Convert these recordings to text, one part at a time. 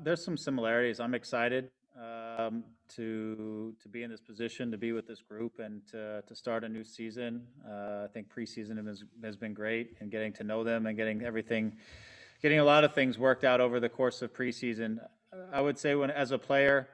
There's some similarities. I'm excited to be in this position, to be with this group, and to start a new season. I think preseason has been great, and getting to know them and getting a lot of things worked out over the course of preseason. I would say when as a player,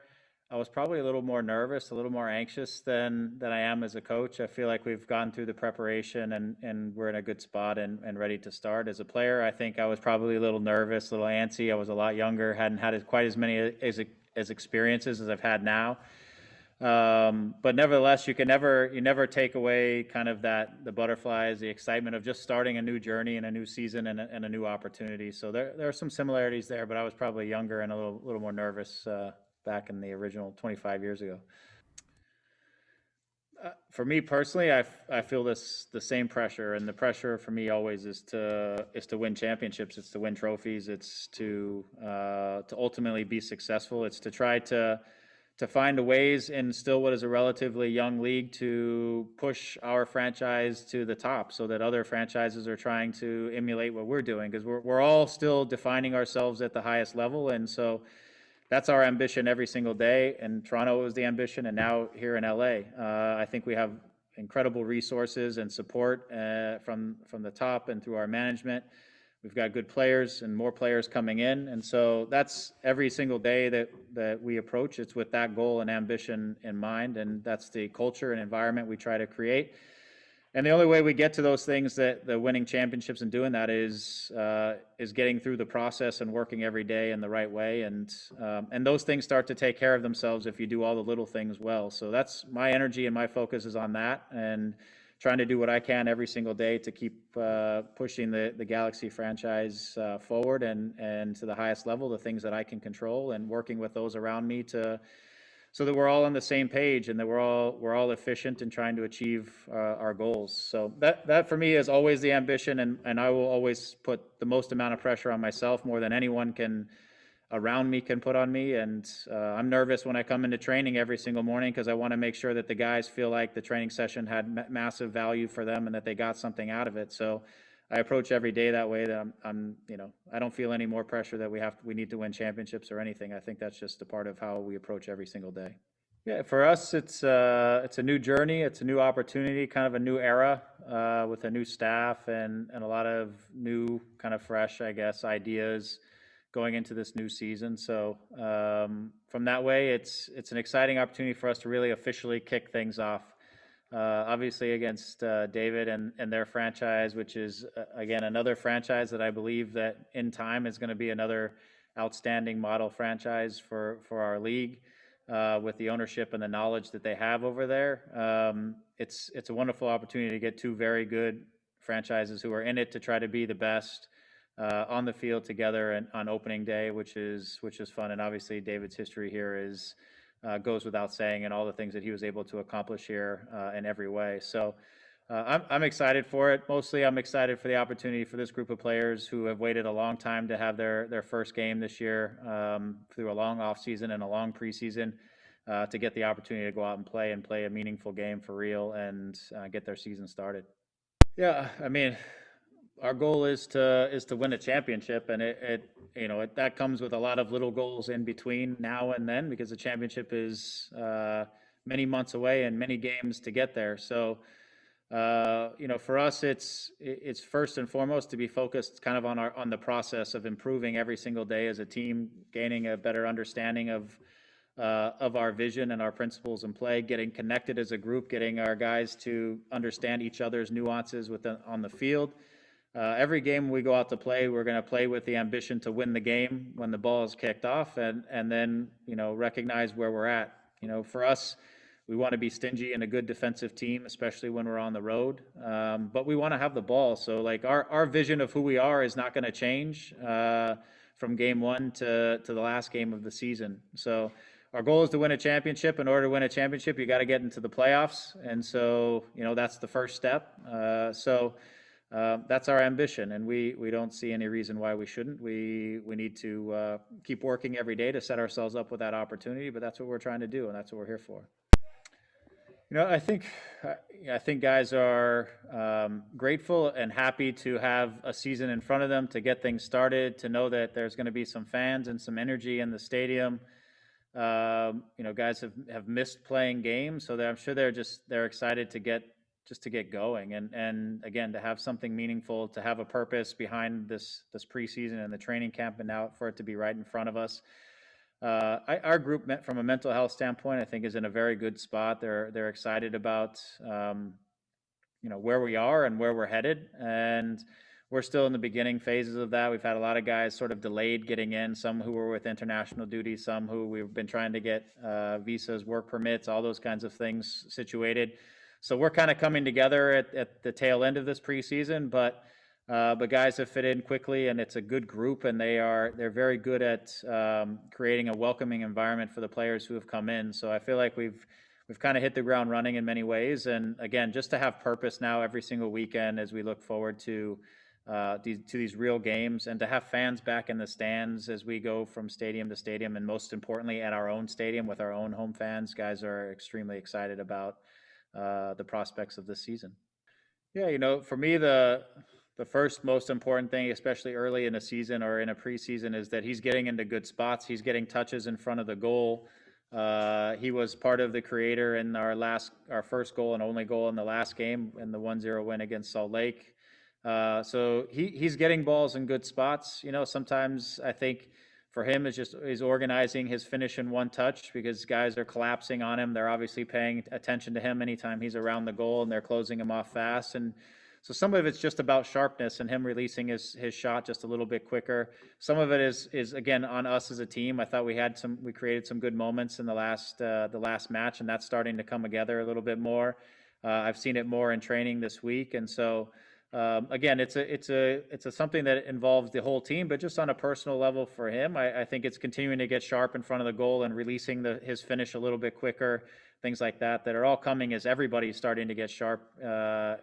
I was probably a little more nervous, a little more anxious than I am as a coach. I feel like we've gone through the preparation and we're in a good spot and ready to start. As a player, I think I was probably a little nervous, a little antsy. I was a lot younger, hadn't had quite as many as experiences as I've had now. But nevertheless, you never take away kind of the butterflies, the excitement of just starting a new journey and a new season and a new opportunity. So there are some similarities there, but I was probably younger and a little more nervous back in the original 25 years ago. For me personally, I feel the same pressure, and the pressure for me always is to win championships. It's to win trophies. It's to ultimately be successful. It's to try to find ways in still what is a relatively young league to push our franchise to the top, so that other franchises are trying to emulate what we're doing, because we're all still defining ourselves at the highest level, and so that's our ambition every single day. And Toronto was the ambition, and now here in LA, I think we have incredible resources and support from the top and through our management. We've got good players and more players coming in, and so that's every single day that we approach. It's with that goal and ambition in mind, and that's the culture and environment we try to create. And the only way we get to those things, that the winning championships and doing that, is getting through the process and working every day in the right way. And those things start to take care of themselves if you do all the little things well. So that's my energy, and my focus is on that, and trying to do what I can every single day to keep pushing the Galaxy franchise forward and to the highest level, the things that I can control, and working with those around me so that we're all on the same page, and that we're all efficient in trying to achieve our goals. So that for me is always the ambition, and I will always put the most amount of pressure on myself, more than anyone around me can put on me. And I'm nervous when I come into training every single morning, because I want to make sure that the guys feel like the training session had massive value for them and that they got something out of it. So I approach every day that way, that I don't feel any more pressure that we need to win championships or anything. I think that's just a part of how we approach every single day. Yeah, for us, it's a new journey, it's a new opportunity, kind of a new era, with a new staff and a lot of new, kind of fresh, I guess, ideas going into this new season. So from that way, it's an exciting opportunity for us to really officially kick things off. Obviously against David and their franchise, which is again another franchise that I believe that in time is going to be another outstanding model franchise for our league, with the ownership and the knowledge that they have over there. It's a wonderful opportunity to get two very good franchises who are in it to try to be the best on the field together and on opening day, which is fun. And obviously David's history here goes without saying, and all the things that he was able to accomplish here in every way. So I'm excited for it. Mostly I'm excited for the opportunity for this group of players who have waited a long time to have their first game this year, through a long offseason and a long preseason, to get the opportunity to go out and play a meaningful game for real, and get their season started. Yeah, I mean, our goal is to win a championship, and that comes with a lot of little goals in between now and then, because the championship is many months away and many games to get there. So for us, it's first and foremost to be focused kind of on the process of improving every single day as a team, gaining a better understanding of our vision and our principles in play, getting connected as a group, getting our guys to understand each other's nuances on the field. Every game we go out to play, we're going to play with the ambition to win the game when the ball is kicked off, and then recognize where we're at. For us, we want to be stingy and a good defensive team, especially when we're on the road. But we want to have the ball. So like our vision of who we are is not going to change from game one to the last game of the season. So our goal is to win a championship. In order to win a championship, you got to get into the playoffs, and so that's the first step. That's our ambition, and we don't see any reason why we shouldn't. We need to keep working every day to set ourselves up with that opportunity, but that's what we're trying to do, and that's what we're here for. I think guys are grateful and happy to have a season in front of them to get things started, to know that there's going to be some fans and some energy in the stadium. Guys have missed playing games, so I'm sure they're excited to get going, and again, to have something meaningful, to have a purpose behind this preseason and the training camp, and now for it to be right in front of us. Our group, from a mental health standpoint, I think is in a very good spot. They're excited about where we are and where we're headed, and we're still in the beginning phases of that. We've had a lot of guys sort of delayed getting in, some who were with international duty, some who we've been trying to get visas, work permits, all those kinds of things situated. So we're kind of coming together at the tail end of this preseason, but guys have fit in quickly, and it's a good group, and they're very good at creating a welcoming environment for the players who have come in. So I feel like we've kind of hit the ground running in many ways, and again, just to have purpose now every single weekend as we look forward to these real games, and to have fans back in the stands as we go from stadium to stadium, and most importantly at our own stadium with our own home fans. Guys are extremely excited about the prospects of this season. Yeah, for me, the first most important thing, especially early in a season or in a preseason, is that he's getting into good spots. He's getting touches in front of the goal. He was part of the creator in our first goal and only goal in the last game in the 1-0 win against Salt Lake. So he's getting balls in good spots. Sometimes I think for him is organizing his finish in one touch, because guys are collapsing on him. They're obviously paying attention to him anytime he's around the goal, and they're closing him off fast. And so some of it's just about sharpness and him releasing his shot just a little bit quicker. Some of it is again on us as a team. I thought we created some good moments in the last match, and that's starting to come together a little bit more. I've seen it more in training this week, and so again, it's something that involves the whole team, but just on a personal level for him, I think it's continuing to get sharp in front of the goal and releasing his finish a little bit quicker, things like that are all coming as everybody's starting to get sharp,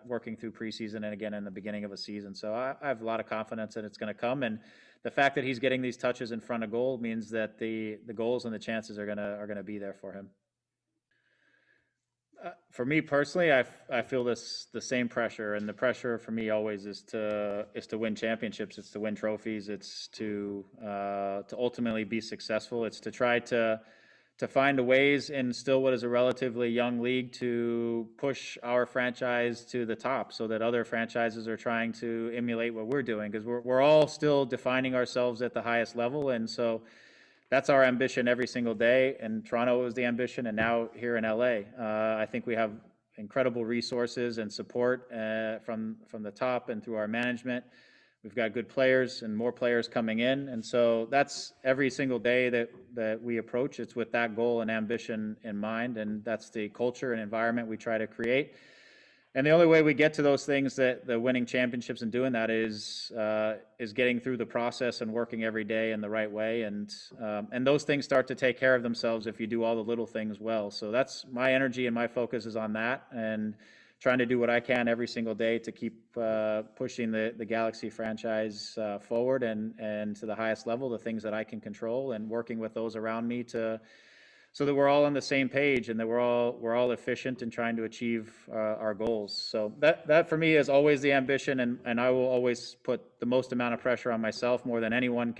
working through preseason and again in the beginning of a season. So I have a lot of confidence that it's going to come, and the fact that he's getting these touches in front of goal means that the goals and the chances are gonna be there for him. For me personally, I feel the same pressure, and the pressure for me always is to win championships. It's to win trophies. It's to ultimately be successful. It's to try to find ways in still what is a relatively young league to push our franchise to the top, so that other franchises are trying to emulate what we're doing, because we're all still defining ourselves at the highest level, and so that's our ambition every single day. And Toronto was the ambition, and now here in LA, I think we have incredible resources and support from the top and through our management. We've got good players and more players coming in, and so that's every single day that we approach. It's with that goal and ambition in mind, and that's the culture and environment we try to create. And the only way we get to those things, that the winning championships and doing that, is getting through the process and working every day in the right way. And those things start to take care of themselves if you do all the little things well. So that's my energy, and my focus is on that, and trying to do what I can every single day to keep pushing the Galaxy franchise forward and to the highest level, the things that I can control, and working with those around me so that we're all on the same page, and that we're all efficient in trying to achieve our goals. So that for me is always the ambition, and I will always put the most amount of pressure on myself, more than anyone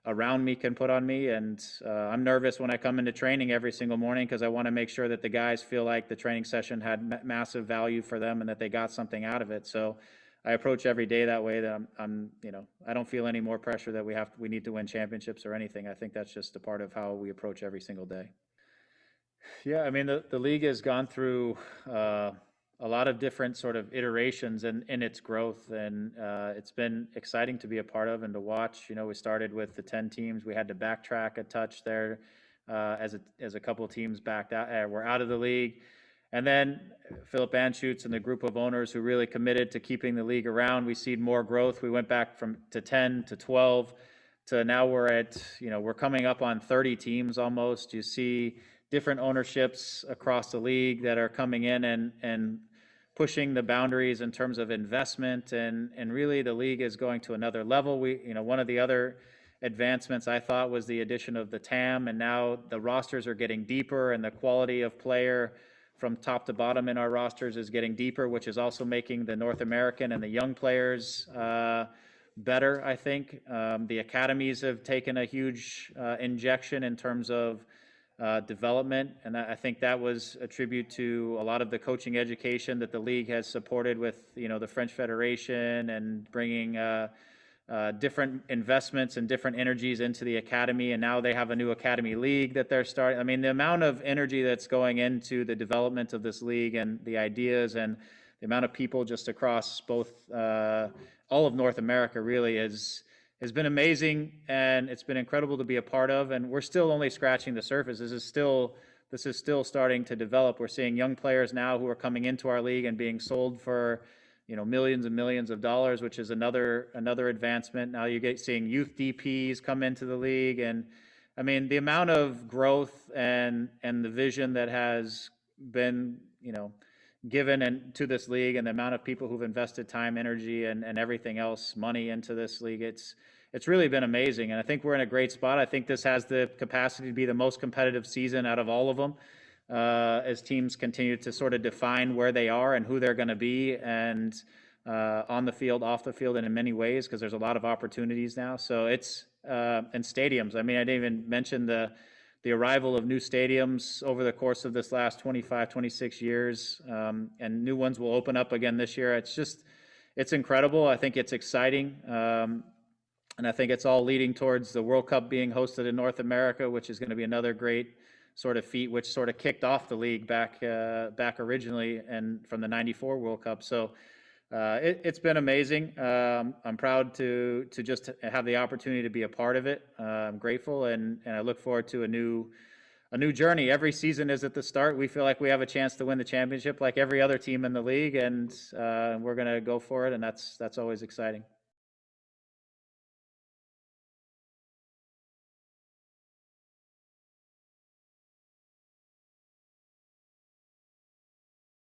around me can put on me. And I'm nervous when I come into training every single morning, because I want to make sure that the guys feel like the training session had massive value for them, and that they got something out of it. So I approach every day that way, that I don't feel any more pressure that we need to win championships or anything. I think that's just a part of how we approach every single day. Yeah, I mean, the league has gone through a lot of different sort of iterations in its growth, and it's been exciting to be a part of and to watch. We started with the 10 teams. We had to backtrack a touch there as a couple of teams backed out, were out of the league. And then Philip Anschutz and the group of owners who really committed to keeping the league around, we see more growth. We went back to 10 to 12 to now we're coming up on 30 teams almost. You see different ownerships across the league that are coming in and pushing the boundaries in terms of investment, and really the league is going to another level. One of the other advancements I thought was the addition of the TAM, and now the rosters are getting deeper, and the quality of player from top to bottom in our rosters is getting deeper, which is also making the North American and the young players better, I think. The academies have taken a huge injection in terms of development, and I think that was a tribute to a lot of the coaching education that the league has supported with, the French Federation and bringing different investments and different energies into the academy. And now they have a new academy league that they're starting. I mean, the amount of energy that's going into the development of this league and the ideas and the amount of people just across both all of North America really has been amazing, and it's been incredible to be a part of. And we're still only scratching the surface. This is still starting to develop. We're seeing young players now who are coming into our league and being sold for millions and millions of dollars, which is another advancement. Now you seeing youth DPs come into the league, and I mean the amount of growth and the vision that has been given to this league, and the amount of people who've invested time, energy, and everything else, money into this league, it's really been amazing. And I think we're in a great spot. I think this has the capacity to be the most competitive season out of all of them, as teams continue to sort of define where they are and who they're going to be, and on the field, off the field, and in many ways, because there's a lot of opportunities now. So it's and stadiums. I mean, I didn't even mention the arrival of new stadiums over the course of this last 25, 26 years, and new ones will open up again this year. It's incredible. I think it's exciting. And I think it's all leading towards the World Cup being hosted in North America, which is going to be another great sort of feat, which sort of kicked off the league back originally and from the '94 World Cup. So it's been amazing. I'm proud to just have the opportunity to be a part of it. I'm grateful, and I look forward to a new journey. Every season is at the start. We feel like we have a chance to win the championship like every other team in the league, and we're going to go for it, and that's always exciting.